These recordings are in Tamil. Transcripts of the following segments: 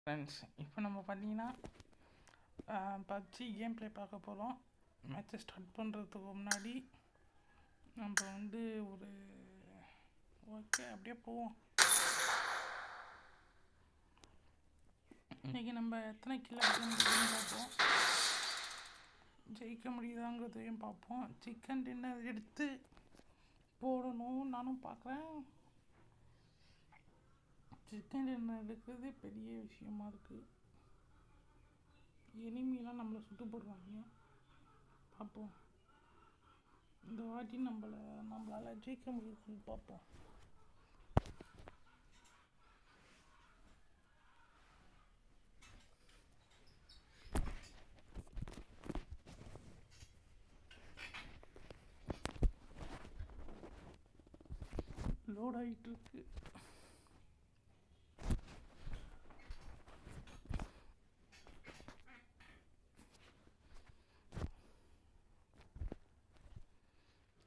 ஃப்ரெண்ட்ஸ், இப்போ நம்ம பார்த்தீங்கன்னா பப்ஜி கேம் ப்ளே பார்க்க போகிறோம். மேட்ச்சை ஸ்டார்ட் பண்ணுறதுக்கு முன்னாடி நம்ம ஒரு ஓகே அப்படியே போவோம். இன்றைக்கி நம்ம எத்தனை கிலோ அடிக்க முடியுதுன்னு பார்ப்போம், ஜெயிக்க முடியுதாங்கிறதையும் பார்ப்போம். சிக்கன் டின்னர் எடுத்து போடணும் நானும் பார்க்குறேன். சிக்கன் டின்னர் எடுக்கிறது பெரிய விஷயமா இருக்குது. எனிமிலாம் நம்மளை சுட்டு போடுவாங்க. பார்ப்போம் இந்த வாட்டி நம்மளால் ஜெயிக்க முடியுதுன்னு பார்ப்போம். லோட் ஆகிட்டு இருக்கு.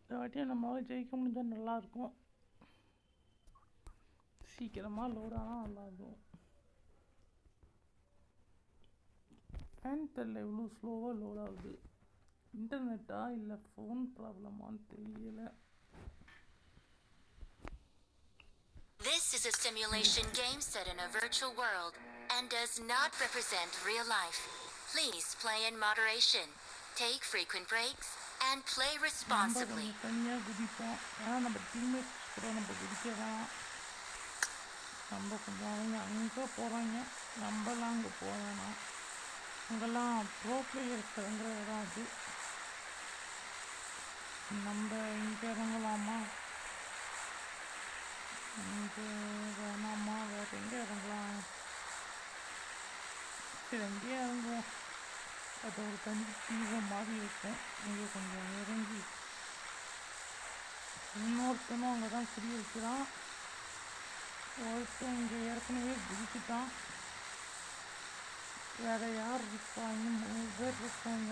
இந்த வாட்டியும் நம்மளால் ஜெயிக்க முடிஞ்சால் நல்லாயிருக்கும். சீக்கிரமாக லோட் ஆனால் நல்லாயிருக்கும். தெரியல இவ்வளோ ஸ்லோவாக லோட் ஆகுது. இன்டர்நெட்டா இல்லை ஃபோன் ப்ராப்ளமான்னு தெரியல. This is a simulation game set in a virtual world and does not represent real life. Please play in moderation, take frequent breaks, and play responsibly. தனியாக குதிப்போம். ஏன்னா நம்ம டீம்மேட்ஸ் கூட நம்ம குதிக்கலாம். நம்ம கொஞ்சம் அவங்க அங்கே போகிறாங்க, நம்மலாம் அங்கே போவேணாம். அங்கெல்லாம் ப்ரோ பிளேயர்ஸ் இறங்குற இடம் அது. நம்ம இங்கே இறங்கலாமா? இங்கே வேணாமா? வேறு எங்கே இறங்கலாம்? சரி, எங்கேயே இறங்குவோம். அது ஒரு தனி தீவிர மாதிரி இருக்கும். இங்கே கொஞ்சம் இறங்கி இன்னொருத்தனும் அங்கே தான் குடி வைக்கிறான். ஒருத்தன் இங்கே ஏற்கனவே குதிச்சுட்டான். வேறு யார் இருப்பாங்க? 3 பேர் இருப்பாங்க.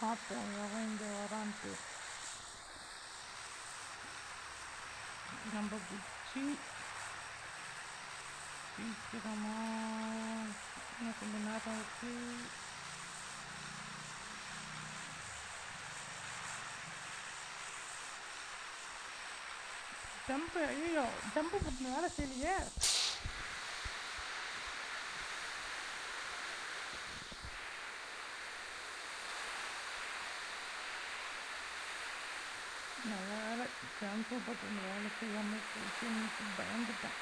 பார்ப்போம் எவன் இங்கே வரான்ட்டு. நம்ம குச்சி சீக்கிரமாக இன்னும் கொஞ்சம் நேரம் வச்சு ஜம்பு. ஐயோ, ஜம்பு பண்ண வேலை செய்யலையே. நான் வேலை ஜம்பு பட்டன் வேலை செய்யாமல் போச்சு. எனக்கு பயந்துட்டேன்.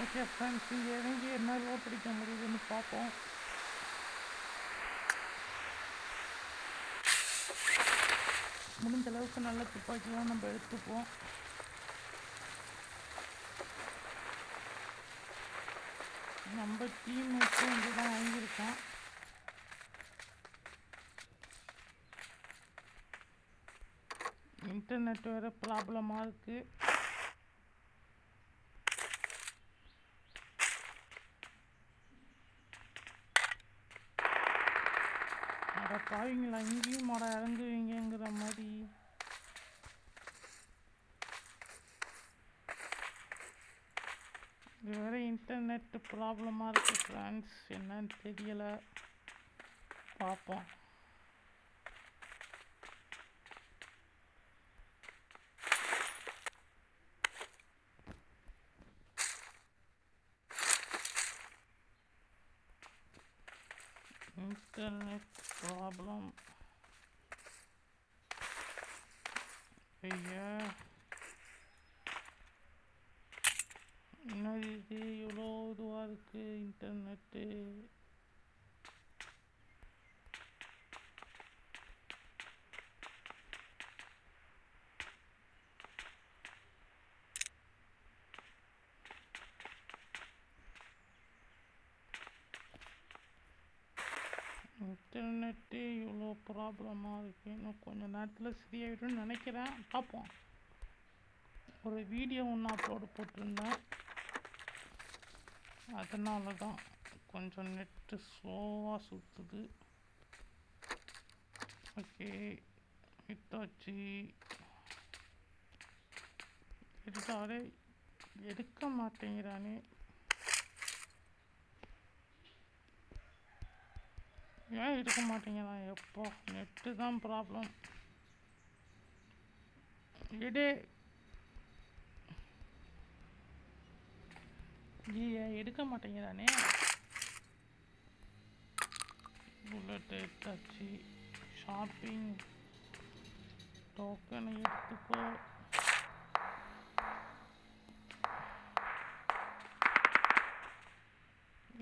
ஓகே ஃப்ரெண்ட்ஸ், இங்கே இறங்கி என்ன லோ பிடிக்க முடியுதுன்னு பார்ப்போம். முடிஞ்ச அளவுக்கு நல்ல துப்பாக்கிலாம் நம்ம எடுத்துப்போம். நம்ம டீம்மேட்ஸும் இங்கே தான் வாங்கியிருக்கோம். இன்டர்நெட் வேறு ப்ராப்ளமாக இருக்குது. அட பாவீங்களா, இங்கேயும் மாட இறங்குவீங்கிற மாதிரி. இது வேறு இன்டர்நெட் ப்ராப்ளமாக இருக்குது ஃப்ரெண்ட்ஸ். என்னன்னு தெரியலை, பார்ப்போம். Internet problem. ஐயா, என்னது இது இவ்வளோ இதுவாக இருக்குது இன்டர்நெட்டு. இன்டர்நெட்டு இவ்வளோ ப்ராப்ளமாக இருக்குது. இன்னும் கொஞ்சம் நேரத்தில் சரியாயிடும்னு நினைக்கிறேன். பார்ப்போம். ஒரு வீடியோ ஒன்று அப்லோடு போட்டிருந்தேன், அதனால தான் கொஞ்சம் நெட்டு ஸ்லோவாக சுற்றுது. ஓகே, மித்த எடுத்தாச்சு. எடுத்தாலே எடுக்க மாட்டேங்கிறானே. ஏன் எடுக்க மாட்டேங்கிறான்? எப்போ நெட்டு தான் ப்ராப்ளம். எடு. எடுக்க மாட்டேங்கிறானே. புல்லட் எடுத்தாச்சு. ஷாப்பிங் டோக்கனை எடுத்துக்கோ.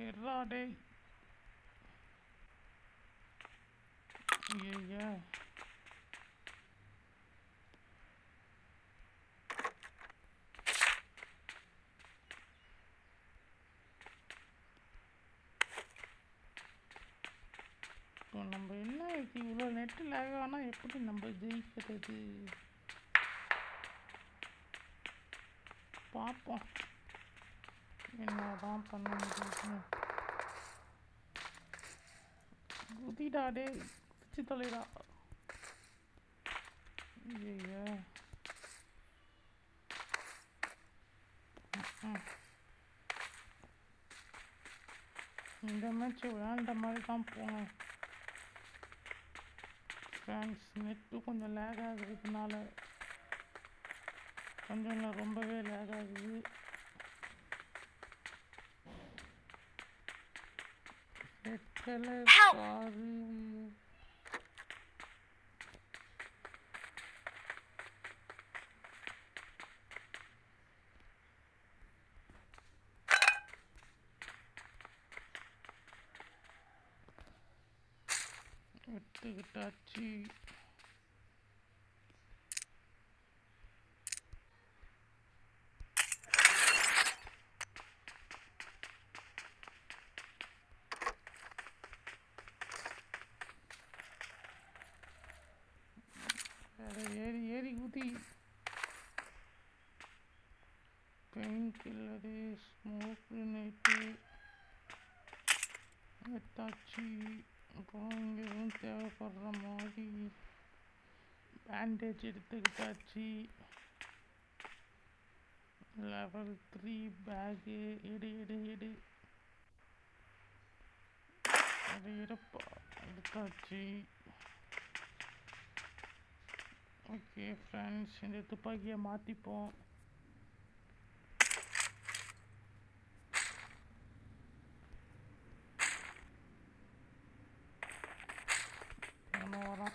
எர்ராடே. ஐயா நம்ம என்ன இவ்வளோ நெட்டு லேக் ஆனால் எப்படி நம்ம ஜெயிக்கிறது? பார்ப்போம் என்னதான் பண்ண முடியுது. குதிடாடே, குதிச்சு தொலைடா. ஐயா இந்த மேட்ச் விளையாண்ட மாதிரி தான் போனேன் ஃப்ரெண்ட்ஸ். நெட்டு கொஞ்சம் லேக் ஆகுறதுனால கொஞ்சம் இல்லை ரொம்பவே லேக் ஆகுது. பாரு எடுத்துக்கிட்டாச்சு. ஏறி ஏறி ஊதி. பெயின் கில்லரு, ஸ்மோக் நைட்டு எடுத்தாச்சு. அப்புறம் இங்கே எதுவும் தேவைப்படுற மாதிரி பேண்டேஜ் எடுத்துக்கிட்டாச்சு. லெவல் 3 பேகு எடு எடு எடு அது எடுப்பா எடுத்தாச்சு. ஓகே ஃப்ரெண்ட்ஸ், இந்த துப்பாக்கியை மாற்றிப்போம். வரோம்.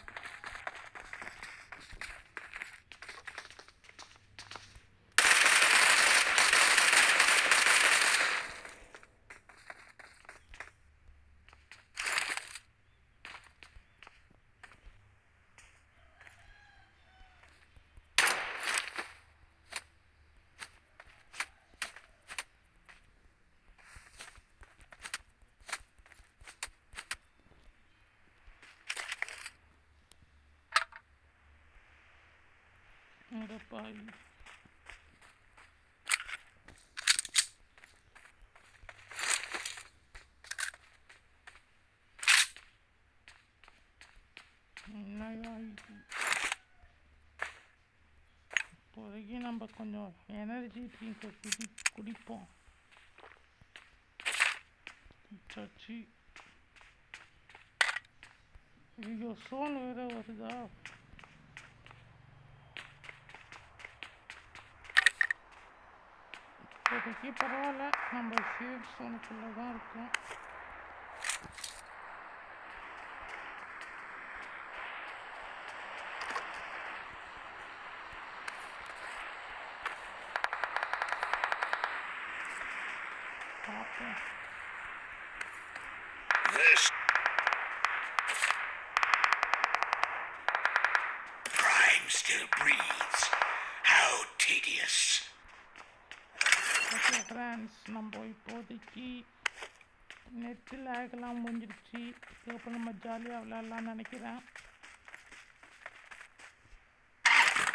பாய் இப்போதைக்கு நம்ம கொஞ்சம் எனர்ஜி ட்ரிங்கை குடிப்போம். சச்சி ஐயோ சோன் வேற வருதா? இப்போதைக்கு பரவாயில்ல, நம்ம சேஃப் சோனுக்குள்ளே தான் இருக்கோம். பார்ப்போம். Crime still breathes. How tedious. Okay friends, நம்ம இப்போதைக்கு நெட்டு லேகெல்லாம் முடிஞ்சிடுச்சு. இதுக்கப்புறம் நம்ம ஜாலியாக விளையாடலாம்னு நினைக்கிறேன்.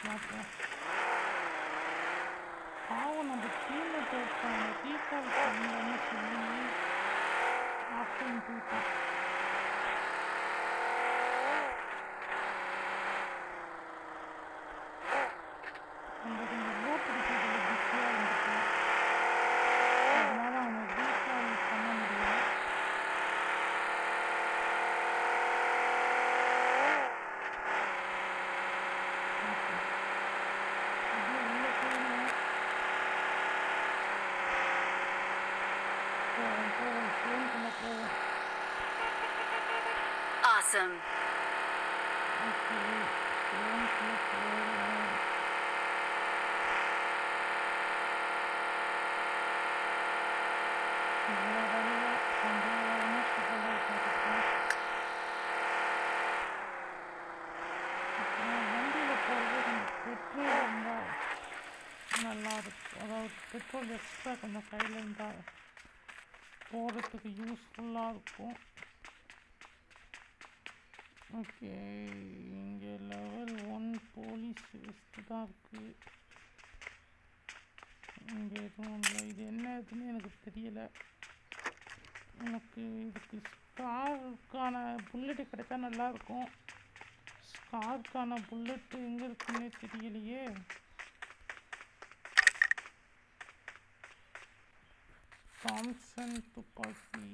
பார்ப்போம். பாவம் நம்ம டீமில் போட்டாங்க ரீகால் பண்ணலன்னு சொல்லி ஆப்ஷன் போயிட்டோம். awesome. ஓகே ஃபோனுக்குள்ளே போகிறேன். இவ்வளோ வேலையை பண்ணுறவங்க சுகமாக பார்த்துருக்கேன். அப்புறம் வண்டியில் போகிறது கொஞ்சம் பெட்ரோல் இருந்தால் நல்லாயிருக்கும். அதாவது பெட்ரோல் எக்ஸ்ட்ரா கொஞ்சம் கையில் இருந்தால் போகிறதுக்கு யூஸ்ஃபுல்லாக இருக்கும். ஓகே இங்கே லெவல் 1 போலீஸ் வெஸ்ட்டு தான் இருக்குது. இங்கே எதுவும் இல்லை. இது என்ன இதுன்னு எனக்கு தெரியலை. எனக்கு இதுக்கு ஸ்காருக்கான புல்லெட்டு கிடைச்சா நல்லாயிருக்கும். ஸ்காருக்கான புல்லெட்டு எங்கே இருக்குன்னே தெரியலையே. தாம்சன் துப்பாக்கி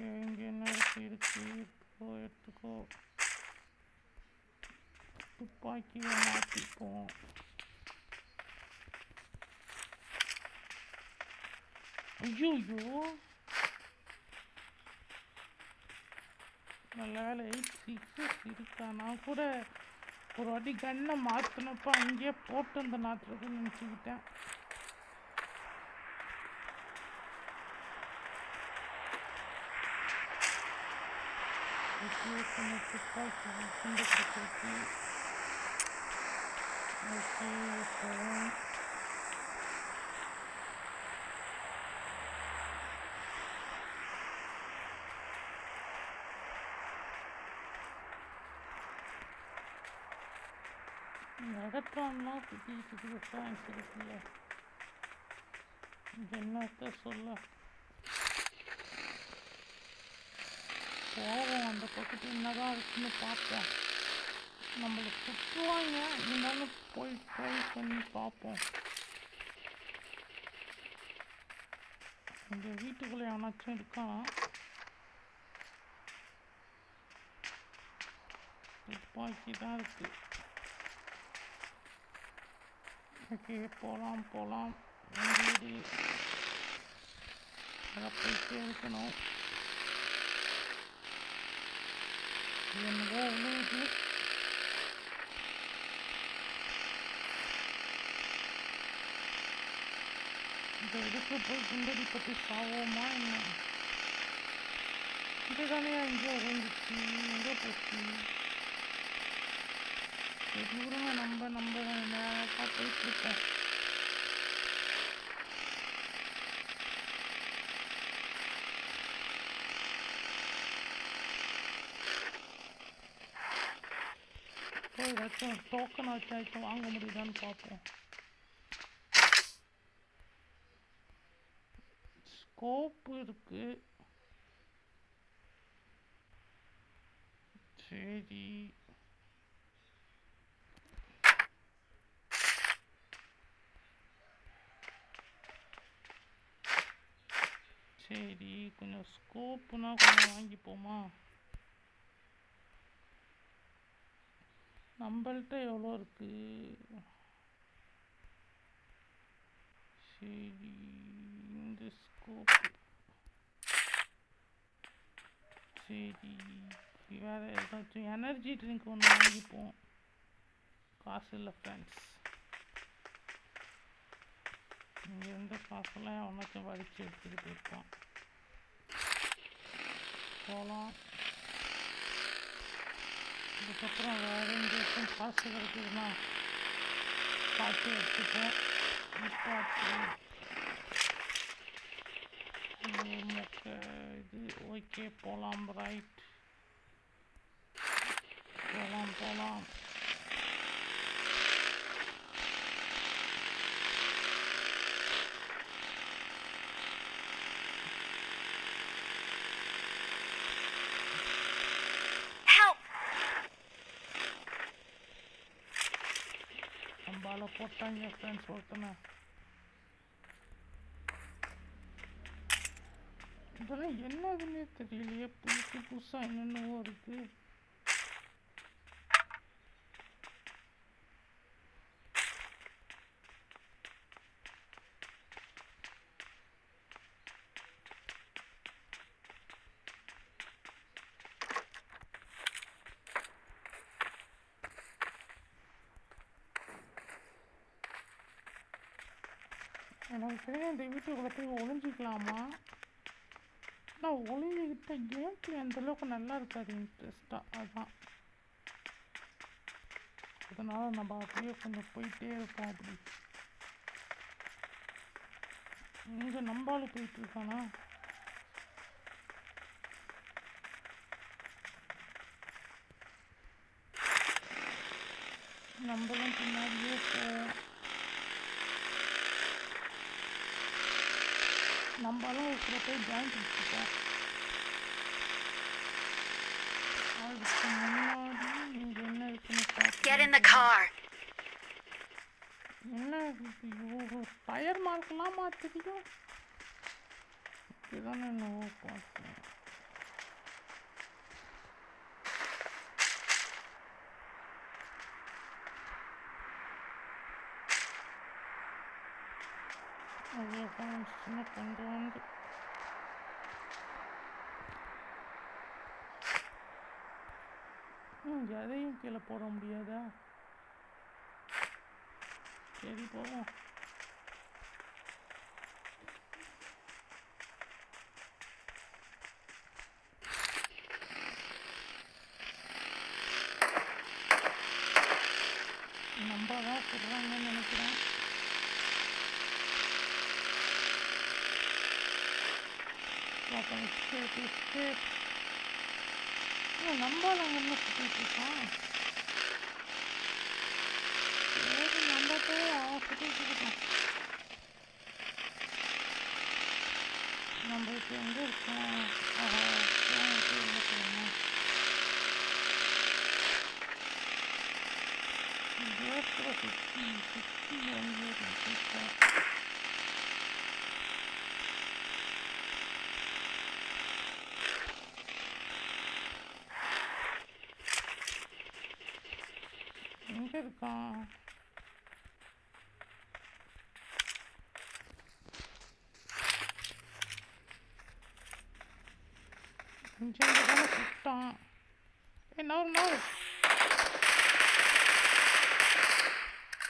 இங்கே என்ன இருக்கு எடுத்துக்கோ. துப்பாக்கியை மாற்றிப்போம். ஐயோ நல்ல வேலை 866 இருக்கா. நான் கூட ஒரு வாட்டி கன்னை மாற்றினப்போ அங்கேயே போட்டு அந்த நாட்டுறதுன்னு நினச்சிக்கிட்டேன். கொஞ்சம் துப்பாக்கி குண்டு கிடச்சிருக்கு. ஓகே போகிறேன். மெகட்ரான்லாம் புதிய ஃபேன்ஸ் இருக்குல்ல, என்னத்த சொல்ல. போவோம் அந்த பக்கத்து என்னதான் இருக்குன்னு பார்ப்போம். நம்மளை சுற்றுவாங்க, இருந்தாலும் போய் ட்ரை பண்ணி பார்ப்போம். இந்த வீட்டுக்குள்ளே எவனாச்சும் இருக்கான். துப்பாக்கி தான் இருக்கு. ஓகே போகலாம். வீடு அதை போயிட்டே இருக்கணும். என்னவோ உழுவுது. இந்த இடத்துல போய் குண்டடி பற்றி சாவோமா என்ன? இதுதானே எங்கேயோ உழுந்துச்சு, எங்கே போச்சு? தூரமாக நம்ம நேராக போயிட்டுருக்கேன். ஏதாச்சும் டோக்கன் வச்சாச்சும் வாங்க முடியுதான்னு பார்ப்போம். ஸ்கோப்பு இருக்கு. சரி கொஞ்சம் ஸ்கோப்புனா கொஞ்சம் வாங்கிப்போமா. நம்மள்கிட்ட எவ்வளோ இருக்கு? சரி இந்த ஸ்கோப் சரி. வேறு ஏதாச்சும் எனர்ஜி ட்ரிங்க் ஒன்று வாங்கிப்போம். காசு இல்லை ஃப்ரெண்ட்ஸ். இங்கேருந்து காசெல்லாம் எவனாச்சும் வடித்து எடுத்துக்கிட்டு போயிருப்பான். போகலாம். இதுக்கப்புறம் வேறு எங்கேயாச்சும் காசு கிடைக்குதுன்னா பார்த்து எடுத்துப்போம். இது ஓகே போகலாம். ரைட் போகலாம். நம்பால போட்டாங்க ஃப்ரெண்ட்ஸ் ஒருத்தனை. இதெல்லாம் என்னதுன்னே தெரியலையே. புதுசாக என்னென்னவோ இருக்குது. எனக்கு தெரியும் இந்த வீட்டுக்குள்ளே போய் ஒளிஞ்சிக்கலாமா, ஆனால் ஒளிஞ்சிக்கிட்ட கேம் பிளே அந்தளவுக்கு நல்லா இருக்காது இன்ட்ரெஸ்ட்டாக. அதனால் நம்ம அப்படியே கொஞ்சம் போயிட்டே இருப்போம். அப்படி இங்கே நம்பால் போயிட்டுருக்கானா, நம்மளும் பின்னாடியே போவோம். நம்மளும் இருக்கிற போய் ஜாயின் பண்ணிட்டோம். அதுக்கு முன்னாடி இங்கே என்ன இருக்குன்னு Get in the பார்த்து car. என்ன டயர் மார்க்கலாமா தெரியும். இதுதானே என்னவோ பார்த்தேன். அதே சின்ன கொஞ்சோண்டு எதையும் கீழே போட முடியாதா. சரி போவோம். நம்ம தான் சொல்கிறாங்கன்னு நினைக்கிறேன். நம்மளால அங்கே என்ன சுற்றிட்டு இருக்கோம். சரி நம்ம போய் அவன் சுற்றிட்டு இருக்கோம். நம்ம இப்போ எங்கே இருக்கோம். என்ன சொல்லணும், சுற்றி வந்து எங்கே இருக்கான். இங்கே தானே சுட்டான். என்ன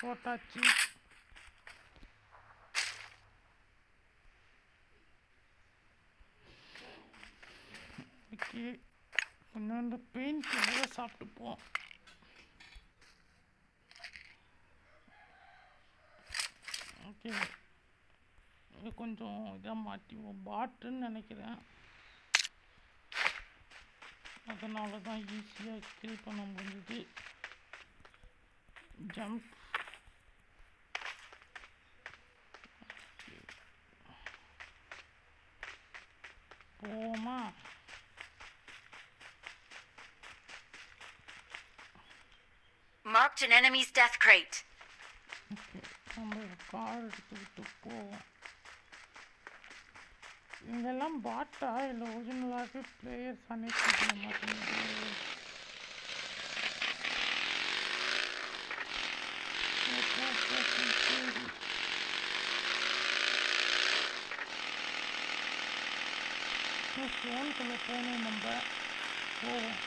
போட்டாச்சு. ஓகே, இன்னொன்று பெயின் கில்லரை சாப்பிட்டுப்போம். ஓகே, இது கொஞ்சம் இதாக மாட்டிவோம். பாட்டுன்னு நினைக்கிறேன். அதனால தான் ஈஸியாக கில் பண்ண முடியுது. ஜம்ப் போமா. Marked an enemy's death crate. Okay, நம்ம கார் எடுத்துக்கிட்டு போவோம். இதெல்லாம் பாட்டா இல்லை ஒரிஜினலாகவே பிளேயர்ஸ் அனைத்து மாட்டேங்குது. ஃபோனுக்குள்ளே போகணும். நம்ம போவோம்.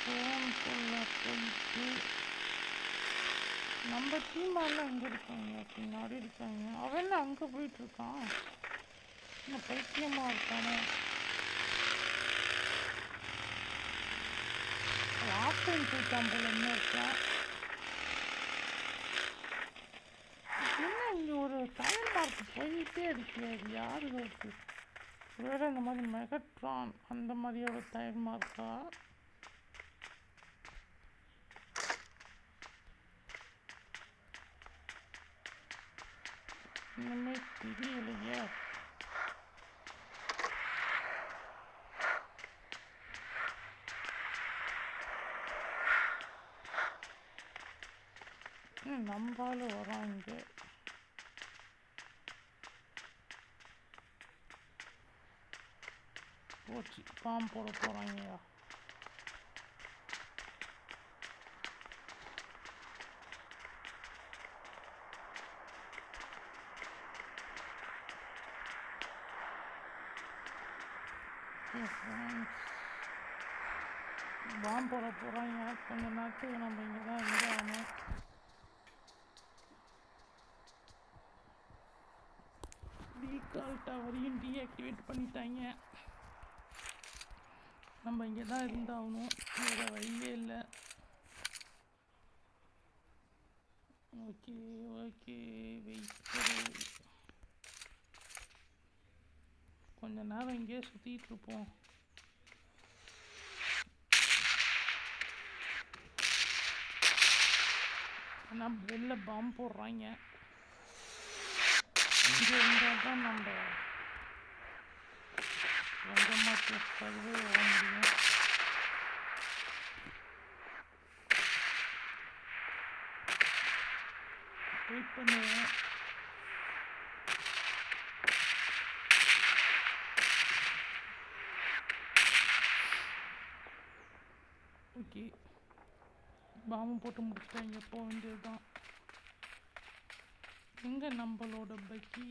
ஃபோனுக்குள்ளே போயிட்டு நம்ம டீமாலாம் எங்கே இருக்காங்க, பின்னாடி இருக்காங்க. அவன் என்ன அங்கே போயிட்டுருக்கான், இன்னும் பைத்தியமாக இருக்கானே. ஆப்ஷன் போயிட்டான் போல. என்ன இருக்கேன் என்ன இங்கே ஒரு டயர் மார்க் போயிட்டே இருக்கு. அது யார் இருக்கு? ஒருவேளை இந்த மாதிரி மெகட்ரான் அந்த மாதிரியோட டயர் மார்க்கா? இன்னுமே தெரியலையே. நம்பால வரோம். இங்கே போச்சு, பாம்பு போட போகிறாங்கய்யா. பாம்பு போட போகிறாங்க. கொஞ்ச நேரத்துக்கு நம்ம இங்கே தான் இருந்தாலும் ரீகால் டவரையும் டீஆக்டிவேட் பண்ணிட்டாங்க. நம்ம இங்கே தான் இருந்தாகணும், வேறு வழியே இல்லை. ஓகே ஓகே, வெயிட் கொஞ்ச நேரம் இங்கேயே சுற்றிட்டு இருப்போம். ஆனால் வெளில பாம்பு போடுறாங்க. இங்கே இருந்தால் தான் நம்ம கொஞ்சமாக சர்வே ஆக முடியும். வெயிட் பண்ணுவேன். ஓகே, பாம்பு போட்டு முடிச்சிட்டாங்க, போக வேண்டியது தான். எங்கே நம்மளோட பக்கி?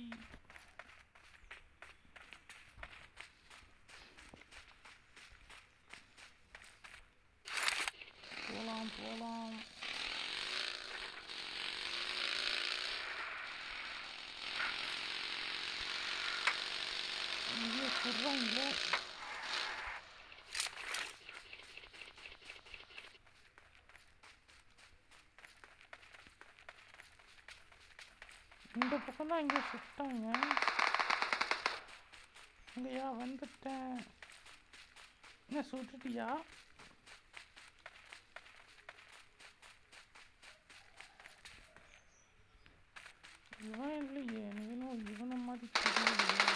போகலாம் போகலாம். இங்கே சொல்கிறாங்க. இந்த பக்கம் தான் இங்கே சுட்டாங்க. இங்கேயா வந்துட்டேன். என்ன சுட்டுட்டியா? இவன் இல்லையே, நீனும் இவனை மாதிரி தெரியலையே.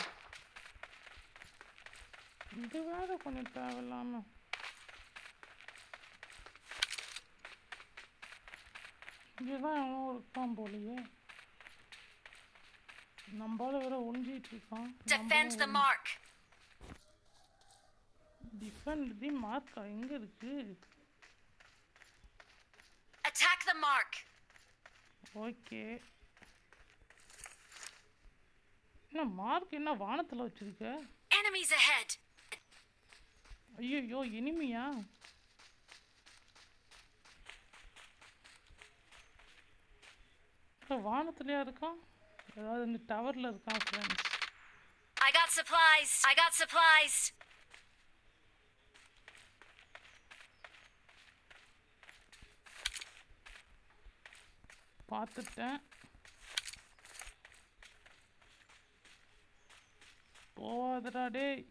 இது வேற கொஞ்சம் தேவையில்லாம. இங்கேதான் அவன் இருக்கான் போலையே. நம்மளால வேற ஒழிஞ்சிட்டு இருக்கான். Defend the mark. டிஃபெண்ட் தி மார்க்கா எங்க இருக்கு? Attack the mark. ஓகே. என்ன மார்க் என்ன வானத்துல வச்சிருக்க? Enemies ahead. ஐயோ, எனிமியா? வானத்துலயா இருக்கான்? ஏதாவது இந்த டவர்ல இருக்கான் friends. I got supplies. I got supplies. பார்த்துட்டேன். போவாதடா டேய்,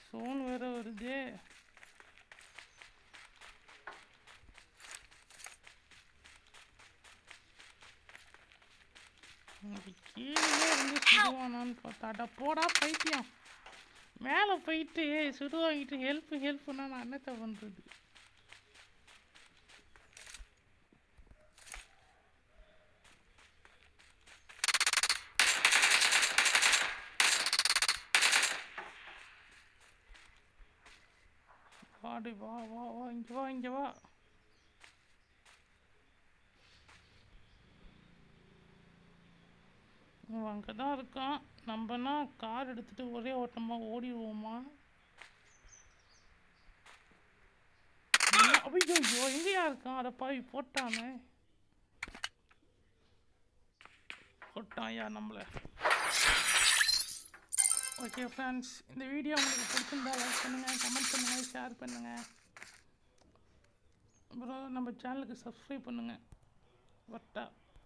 சோன் வேற வருதே. கீழே இருந்து சுடுவானான்னு பார்த்தாடா. போடா பைத்தியம், மேலே போயிட்டு சுடுவாங்கிட்டு ஹெல்ப்னா நான் என்னத்தை பண்ணுறது? வாடி வா வா வா, இங்கே வா இங்கே வா. அங்கே தான் இருக்கான். நம்மனா கார் எடுத்துகிட்டு ஒரே ஓட்டமாக ஓடிடுவோமா? ஐயோ, எங்கேயா இருக்கான்? அதை பாவி போட்டானே, போட்டான்யா நம்மளை. ஓகே ஃப்ரெண்ட்ஸ், இந்த வீடியோ உங்களுக்கு பிடிச்சிருந்தா லைக் பண்ணுங்கள், கமெண்ட் பண்ணுங்கள், ஷேர் பண்ணுங்கள். அப்புறம் நம்ம சேனலுக்கு சப்ஸ்கிரைப் பண்ணுங்கள். வட்டா.